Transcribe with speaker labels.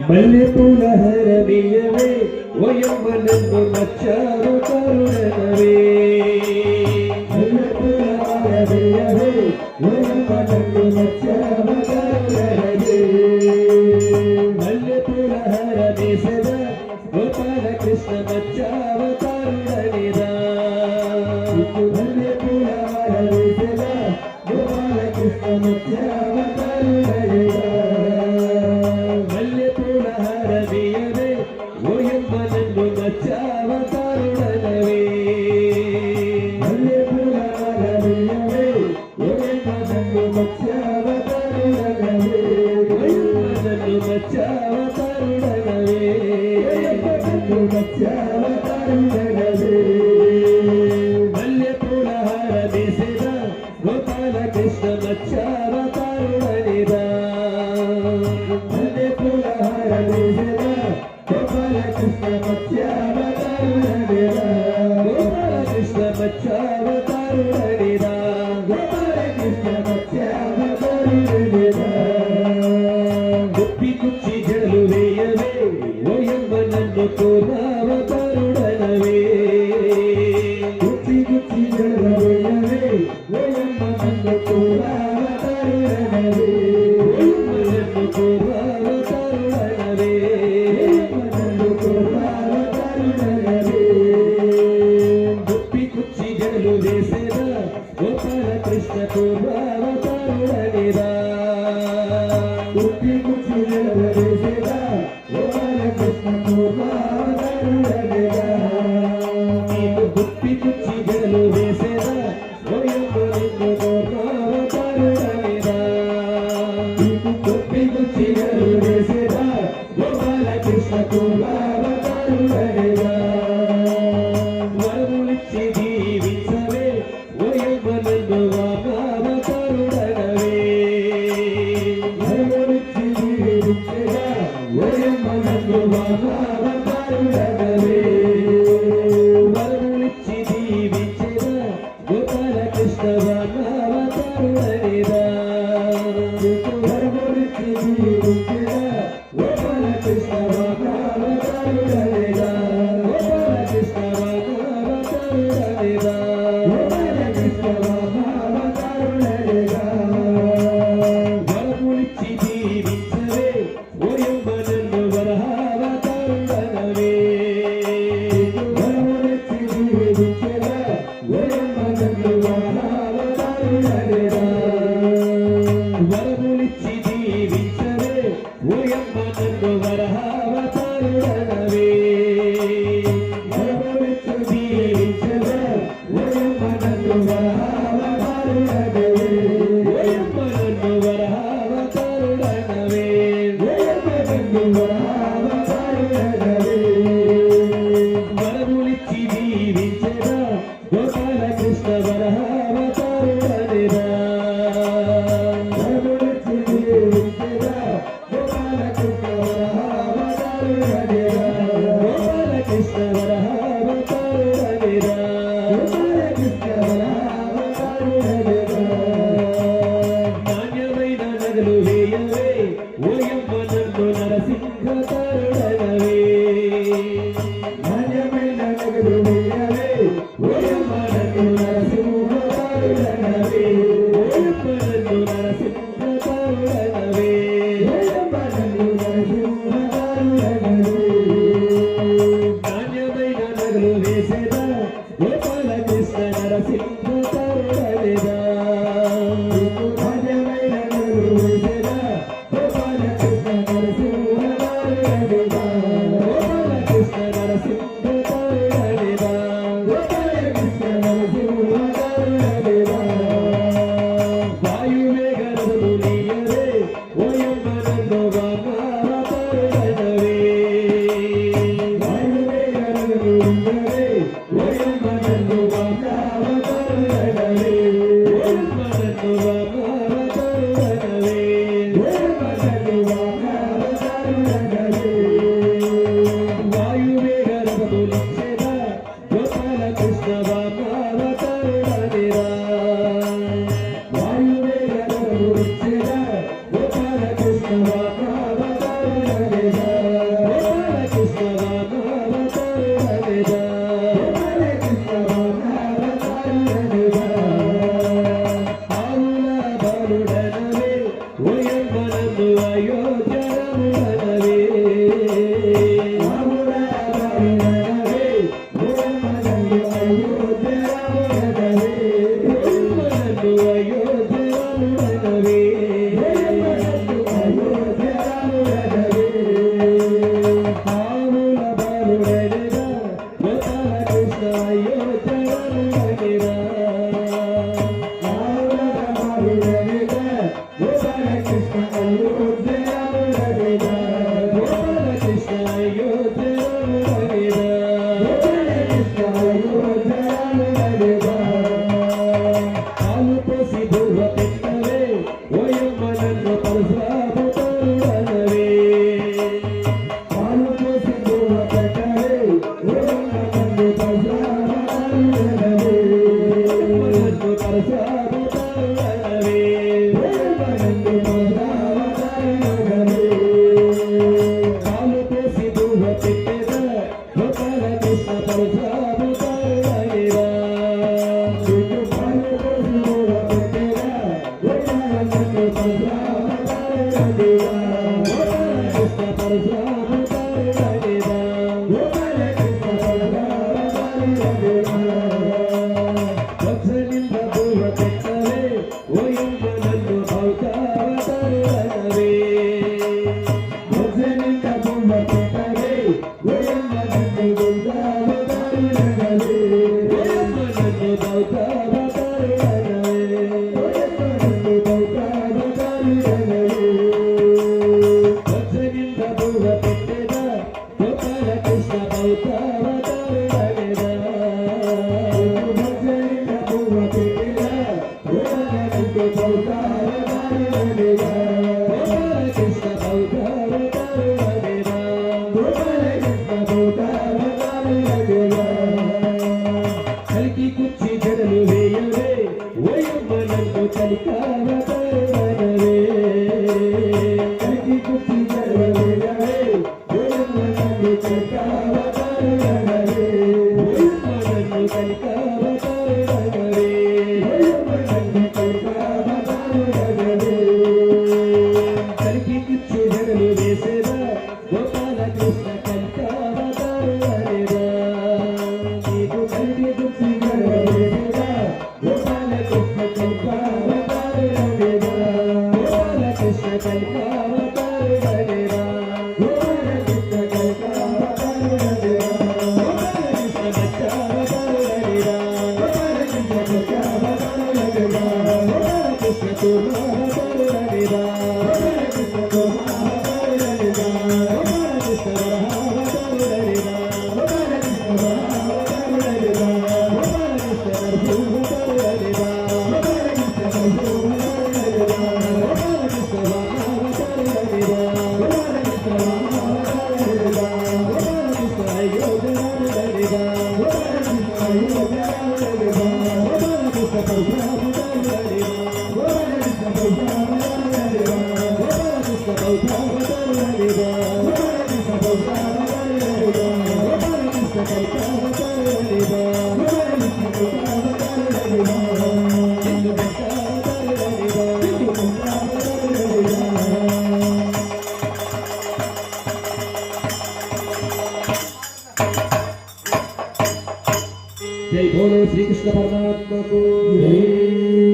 Speaker 1: మల్లెపూల హరమియవే ఓయమ్మ నన్ను నచ్చారు కరుణనవే మల్లెపూల హరమియవే ఓయమ్మ నన్ను నచ్చారు కరుణనవే మల్లెపూల హరమిసద గోపాల కృష్ణ నచ్చారు కరుణనిదా మల్లెపూల హరమిసద గోపాల కృష్ణ నచ్చారు కరుణనిదా మల్లెపూల హారమిసద గోపాల కృష్ణ నచ్చావ కరుణనిదా మల్లెపూల హారమిసద గోపాల కృష్ణ నచ్చావ కరుణనిదా గోపాల కృష్ణ నచ్చావ కరుణనిదా గోపాల కృష్ణ నచ్చావ కరుణనిదా గుప్పి కుచ్చి జడలు వేయవే ఓయమ్మ నన్ను కోరావ కరుణనవే గుప్పి కుచ్చి జడలు వేయవే ఓయమ్మ నన్ను కోరావ కరుణనవే ఓయమ్మ నన్ను కోరావ కరుణనవే నన్ను కోరావ కరుణనవే గుప్పి కుచ్చి జడలు వేసేదా గోపాల కృష్ణ కోరావ కరుణనిదా గుప్పి కుచ్చి జడలు వేసేదా గోపాల కృష్ణ కోరావ కరుణనిదా నీకు గుప్పి కుచ్చి జడలు వేసేదా ఓయమ్మ నిన్ను కోరావ కరుణనిదా నీకు గుప్పి కుచ్చి జడలు వేసేదా గోపాల కృష్ణ కోరావ కరుణనిదా వరములిచ్చి దీవించవే ఓయమ్మ నన్ను వామావ కరుణనవే వరములిచ్చి దీవించగా ఓయమ్మ నన్ను వామావ కరుణనవే వరములిచ్చి దీవించగా గోపాల కృష్ణ వామావ కరుణనిదా వరములిచ్చి దీవించగా గోపాల కృష్ణ వామావ కరుణనిదా గోపాల కృష్ణ వామావ కరుణనిదా గోపాల కృష్ణ వామావ కరుణనిదా వరములిచ్చి దీవించవే ఓయమ్మ నన్ను వరహావ కరుణనవే వరములిచ్చి దీవించగా ఓయమ్మ నన్ను వరహావ కరుణనిదా వరములిచ్చి దీవించవే ఓయమ్మ నన్ను వరహావ కరుణనవే వరములిచ్చి దీవించగా ఓయమ్మ నన్ను వరహావ కరుణనవే ఓయమ్మ నన్ను వరహావ కరుణనవే ఓయమ్మ నన్ను వరహావ కరుణనవే వరములిచ్చి దీవించగా గోపాల కృష్ణ వరహావ కరుణనిదా వరములిచ్చి దీవించగా గోపాల కృష్ణ వరహావ కరుణనిదా గోపాల కృష్ణ వరహావ కరుణనిదా గోపాల కృష్ణ వరహావ కరుణనిదా నాణ్యమైన నగలు వేయవే ఓయమ్మ నన్ను నరసింహ కరుణనవే నాణ్యమైన నగలు వేయవే ఓయమ్మ నన్ను నరసింహ కరుణనవే ఓయమ్మ నన్ను నరసింహ కరుణనవే ఓయమ్మ నన్ను నరసింహ కరుణనవే నాణ్యమైన నగలు వేసేదా గోపాల కృష్ణ నరసింహ కరుణనిదా నాణ్యమైన నగలు వేసేదా గోపాల కృష్ణ నరసింహ కరుణనిదా గోపాల కృష్ణ నరసింహ కరుణనిదా గోపాల కృష్ణ నరసింహ కరుణనిదా వాయువేగ రథము నీయవే ఓయమ్మ నన్ను వామావ కరుణనవే వాయువేగ రథము నీయవే ఓయమ్మ నన్ను వామావ కరుణనవే ఓయమ్మ నన్ను వామావ కరుణనవే ఓయమ్మ నన్ను వామావ जय बोलो श्री कृष्ण परमात्मा को।